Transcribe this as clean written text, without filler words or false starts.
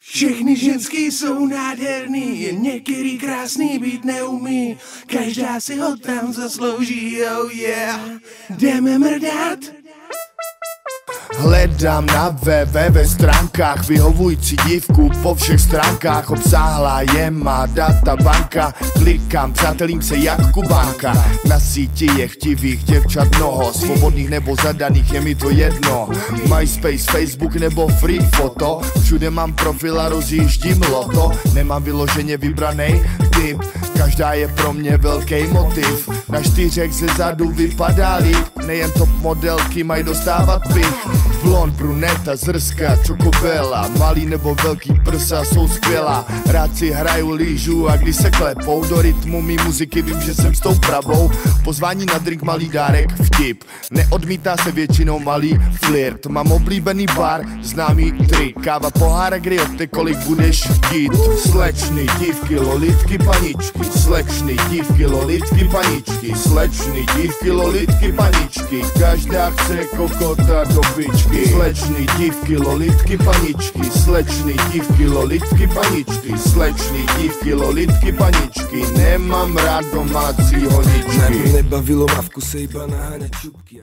Všechny ženský jsou nádherný, jen některý krásný být neumí. Každá si ho tam zaslouží, oh yeah. Jdeme mrdat. Hledám na www stránkách vyhovující dívku po všech stránkách. Obsáhlá je má databanka. Klikám, přátelím se jak Kubanka. Na síti je chtivých děvčat mnoho, svobodných nebo zadaných, je mi to jedno. MySpace, Facebook nebo free foto, všude mám profil a rozjíždím loto. Nemám vyloženě vybranej typ, každá je pro mě velký motiv. Na čtyřech ze zadu vypadá líp, nejen top modelky mají dostávat pich. Blond, bruneta, zrská, čokobela, malý nebo velký prsa jsou skvělá. Rád si hraju lížu a když se klepou do rytmu mý muziky, vím, že jsem s tou pravou. Pozvání na drink, malý dárek, vtip, neodmítá se většinou malý flirt. Mám oblíbený bar, známý trik, káva, pohárek, riote, kolik budeš chtít. Slečny, dívky, lolitky, paničky, slečny, dívky, lolitky, paničky, slečny, dívky, lolitky, paničky, každá chce kokota do pičky. Slečny, dívky, lolitky, paničky, slečny, dívky, lolitky, paničky, slečny, dívky, lolitky, paničky, nemám rád domácí honičky. Mě nebavilo, má v kuse iba naháňať čupky.